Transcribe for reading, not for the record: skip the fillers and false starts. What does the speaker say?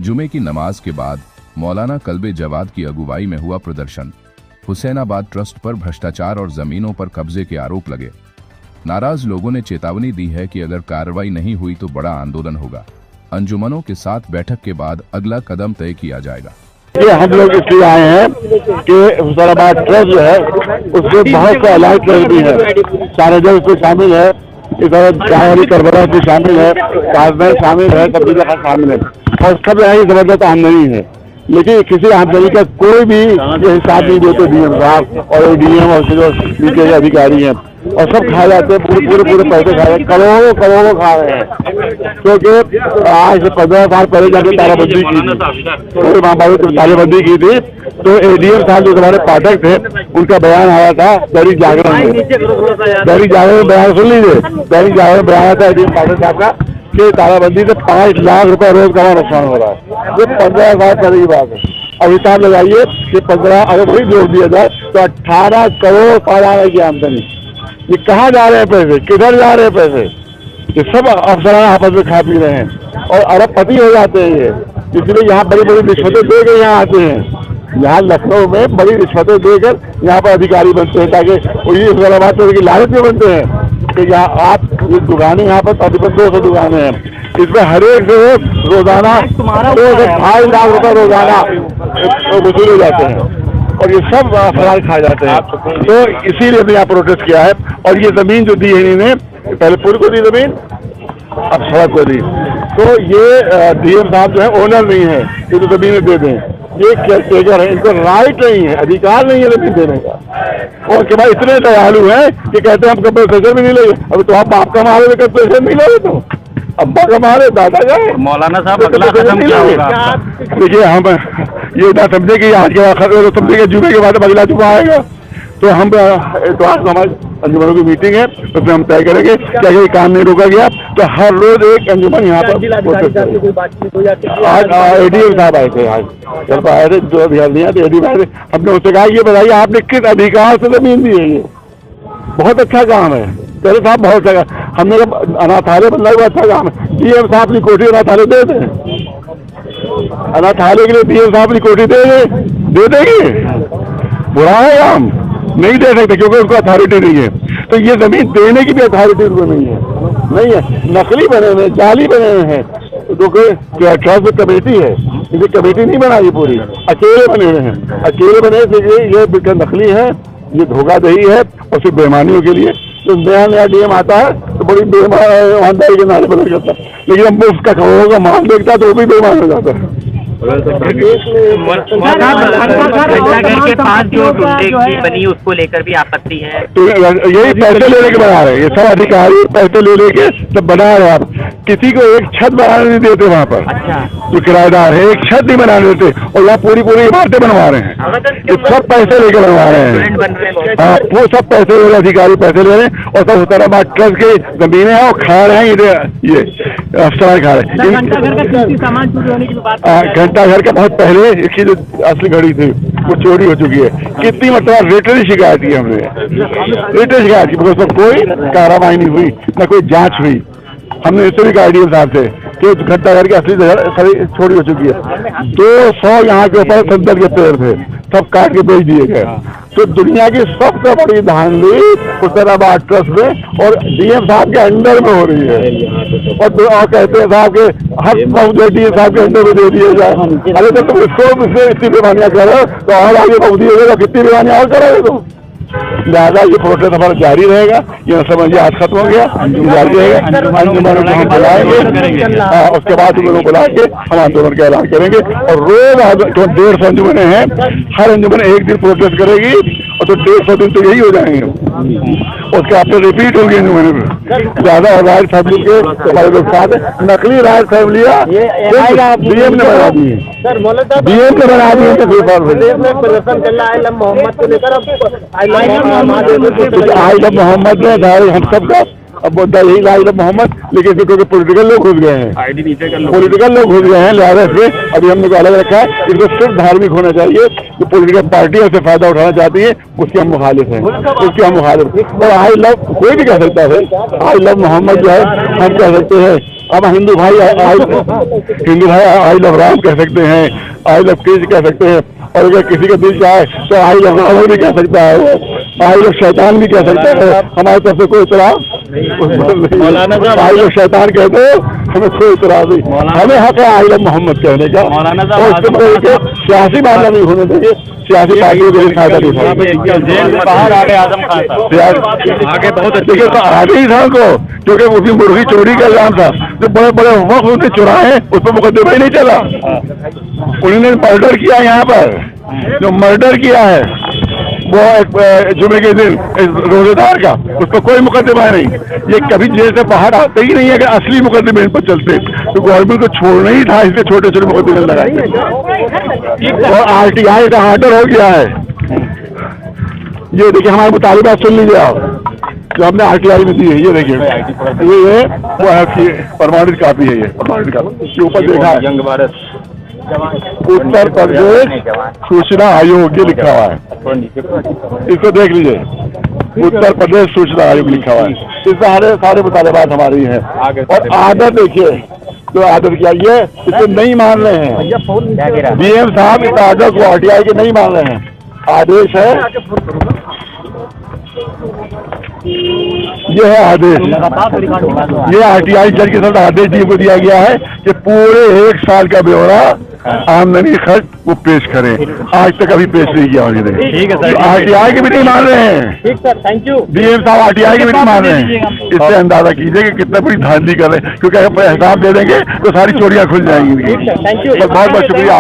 जुमे की नमाज के बाद मौलाना कल्बे जवाद की अगुवाई में हुआ प्रदर्शन। हुसैनाबाद ट्रस्ट पर भ्रष्टाचार और जमीनों पर कब्जे के आरोप लगे। नाराज लोगों ने चेतावनी दी है कि अगर कार्रवाई नहीं हुई तो बड़ा आंदोलन होगा। अंजुमनों के साथ बैठक के बाद अगला कदम तय किया जाएगा। ये हम लोग इसलिए आए हैं कि हुसैनाबाद ट्रस्ट जो है उसके बहुत से अलाइड ट्रस्ट भी है, शारजा उसमें शामिल है, इधर जाहरी करबला भी शामिल है, ताजमहल शामिल है, तब्दील खान शामिल है और सब यहाँ की जबरदस्त आमदनी है। लेकिन किसी आमदनी का कोई भी ये हिसाब नहीं देते डीएम साहब और एडीएम और जो नीचे के अधिकारी हैं, और सब खा जाते हैं, पूरे पैसे खा रहे हैं, करोड़ों खा रहे हैं। क्योंकि आज से 15 साल पहले जाके तालाबंदी की थी, पूरे महामारी में तालाबंदी की थी, तो एडीएम साहब जो हमारे पाठक थे उनका बयान आया था दैनिक जागरण में। दैनिक जागरण में बयान सुन लीजिए, दैनिक जागरण में बयान आया था एडीएम पाठक साहब का कि तालाबंदी से 5 लाख रुपए रोज का नुकसान हो रहा है। ये 15 साल पहले की बात है। अब हिसाब लगाइए कि 15 अगर वही जोड़ दिया जाए तो 18 करोड़ सालाना की आमदनी। ये कहाँ जा रहे हैं पैसे, किधर जा रहे हैं पैसे? ये सब अफसराना आपस में खा पी रहे हैं और अरबपति हो जाते हैं ये। इसलिए यहाँ बड़ी बड़ी रिश्वतें देकर यहाँ आते हैं। यहाँ लखनऊ में बड़ी रिश्वतें देकर यहाँ पर अधिकारी बनते हैं ताकि हुसैनाबाद की लालच में बनते हैं कि यहाँ आप ये दुकानें यहाँ पर तकरीबन 200 दुकानें हैं, इसमें हर एक रोजाना 2 से 2.5 लाख रुपए रोजाना वसूले जाते हैं और ये सब फरार खा जाते हैं। तो इसीलिए हमने यहाँ प्रोटेस्ट किया है। और ये जमीन जो दी है इन्हें, पहले पूरी को दी जमीन, अब सड़क को दी, तो ये डीएम साहब जो है ओनर नहीं है, ये तो जमीन दे दें, ये केयर है, इनको राइट नहीं है, अधिकार नहीं है जमीन देने का। और के भाई इतने दयालु हैं कि कहते हैं हम कंपनसेशन भी नहीं लेंगे। अभी तो आप बाप कमा रहे कंपनसेशन नहीं लोगे, तो अब्बा कमा रहे, दादा जाए। मौलाना साहब अगला कदम क्या होगा? देखिए हम ये ना समझे कि आज के समझे कि जुमे के बाद अगला जुमा आएगा, तो हम तो आज हमारी अंजुमनों की मीटिंग है, उसमें हम तय करेंगे कि अगर ये काम नहीं रोका गया तो हर रोज एक अंजुमन यहाँ पर। आज एडीएम साहब आए थे, आज जब आए थे जो अभियान दिया तो एडीएम आए थे, हमने उससे कहा ये बताइए आपने किस अधिकार से जमीन दी है? ये बहुत अच्छा काम है, पहले साहब बहुत अच्छा, हमने कहा अनाथालय बनना हुआ अच्छा काम है, डीएम साहब की कोठी अनाथालय दे दें, अनाथालय के लिए डीएम साहब की कोठी दे देंगे, बुरा है काम नहीं दे सकते क्योंकि उनको अथॉरिटी नहीं है। तो ये जमीन देने की भी अथॉरिटी उनको नहीं है, नकली बने हुए, जाली बने हुए हैं। तो ट्रस्ट में कमेटी है, इसे कमेटी नहीं बनाई पूरी, अकेले बने हुए हैं, अकेले बने ये बिल्कुल नकली है, ये धोखाधड़ी है और सिर्फ बेईमानियों के लिए। तो नया डीएम आता है तो बड़ी ईमानदारी के नारे पर करता है, लेकिन अब उसका करोड़ों का माल देखता है तो वो भी बेईमान हो जाता है। घंटा घर के पास जो की बनी उसको लेकर भी आपत्ति है, तो यही पैसे लेने के बना रहे हैं, ये सब अधिकारी पैसे ले लेके सब बना रहे हैं। आप किसी को एक छत बनाने नहीं देते वहाँ पर। अच्छा, जो किराएदार है एक छत नहीं बनाने देते और यहाँ पूरी इमारतें बनवा रहे हैं, ये सब पैसे लेके बनवा रहे हैं। हाँ, वो सब पैसे ले रहे, अधिकारी पैसे ले रहे हैं और सब हुसैनाबाद ट्रस्ट की जमीनें हैं और खा रहे हैं, ये अफसर खा रहे हैं। घंटा घर के बहुत पहले इसकी जो असली घड़ी थी वो चोरी हो चुकी है। कितनी मतलब रेटरी शिकायत की हमने, रेटरी शिकायत की, मगर कोई कार्रवाई नहीं हुई, न कोई जांच हुई। हमने इससे भी कहा डीएम साहब से कि घंटा घर की असली जगह चोरी हो चुकी है। 200 यहाँ के ऊपर संदल के पेड़ थे, सब काट के बेच दिए गए। तो दुनिया की सबसे बड़ी धांधली हुसैनाबाद ट्रस्ट में और डीएम साहब के अंडर में हो रही है। और कहते हैं साहब के हर जो डीएम साहब के अंडर में दे दिए जाए। अरे तो तुम इसको इतनी बेमानियां करो तो और आगे बहुत दिएगा, कितनी बेमानियां और करोगे तुम? लिहाजा ये प्रोटेस्ट हमारा जारी रहेगा। ये समझिए आज खत्म हो गया, जारी रहेगा। अंजुमनों को हम बुलाएंगे, उसके बाद उन लोगों को बुला के हम आंदोलन का ऐलान करेंगे और रोज 150 अंजुमने हैं, हर अंजुमन एक दिन प्रोटेस्ट करेगी और तो 150 दिन तो यही हो जाएंगे। उसके आपसे रिपीट होगी अंजुमन ज्यादा राज फैमिली के हमारे लोग साथ नकली राज फैमिलियाँ डीएम ने बना दी है, डीएम ने बना दी है। प्रदर्शन चल रहा है मोहम्मद को लेकर, आई लव मोहम्मद ने हम सबका अब बोलता यही ला मोहम्मद, लेकिन क्योंकि पॉलिटिकल लोग घुस गए हैं, पॉलिटिकल लोग घुस गए हैं, लिहाजा से अभी हमने को अलग रखा है। इसको सिर्फ धार्मिक होना चाहिए, जो पॉलिटिकल पार्टी उससे फायदा उठाना चाहती है उसके हम मुखालिफ हैं, उसके हम मुखालिफ। और आई लव कोई भी कह सकता है, आई लव मोहम्मद जो है हम कह सकते हैं अब हिंदू भाई आई लव राम कह सकते हैं, आई लव कृष्ण कह सकते हैं, और अगर किसी का दिल चाहे तो आई लव रावण भी कह सकता है, वो आई लव शैतान भी कह सकता है। हमारी तरफ से कोई इतराज, आई लव शैतान कहते हैं, हमें कोई इतराज नहीं, हमें हक है आई लव मोहम्मद कहने का। और इसके मतलब सियासी मामला नहीं होने देंगे, सियासी पार्टियों को फायदा नहीं आगे बहुत देखिए तो आगे ही था उनको, क्योंकि उसकी मुर्गी चोरी का इल्जाम था, जो बड़े बड़े वक्त उनके चुराए हैं उस पर मुकदमा ही नहीं चला। उन्होंने मर्डर किया यहाँ पर, जो मर्डर किया है वो एक जुमे के दिन रोजेदार का, उस पर कोई मुकदमा नहीं। ये कभी जेल से बाहर आते ही नहीं है, अगर असली मुकदमे इन पर चलते तो गवर्नमेंट को छोड़ना ही था, इसलिए छोटे छोटे मुकदमे लगाए। और RTI का ऑर्डर हो गया है, ये देखिए हमारे मुतालिबात सुन लीजिए आप, जो हमने RTI में दी है, ये देखिए ये वो है प्रमाणित कापी है, ये प्रमाणित कापी के ऊपर देखा है उत्तर प्रदेश सूचना आयोग, ये लिखा हुआ है, इसको देख लीजिए, उत्तर प्रदेश सूचना आयोग लिखा हुआ है, इसमें सारे मुतालिबात हमारी हैं। और आदत देखिए, तो आदत क्या ये इसे नहीं मान रहे हैं, DM साहब इस आदत को RTI के नहीं मान रहे हैं। आदेश है, ये है आदेश, ये RTI जज के साथ आदेश डीएम को दिया गया है कि पूरे 1 साल का ब्यौरा आमदनी खर्च वो पेश करें। आज तक अभी पेश नहीं किया उन्होंने। ठीक है सर, RTI के भी नहीं मान रहे हैं। ठीक सर, थैंक यू। DM साहब RTI के भी नहीं मान रहे हैं। इससे अंदाजा कीजिए कि कितना बड़ी धांधली कर रहे हैं, क्योंकि अगर हिसाब दे देंगे तो सारी चोरियां खुल जाएंगी। थैंक यू, बहुत बहुत शुक्रिया।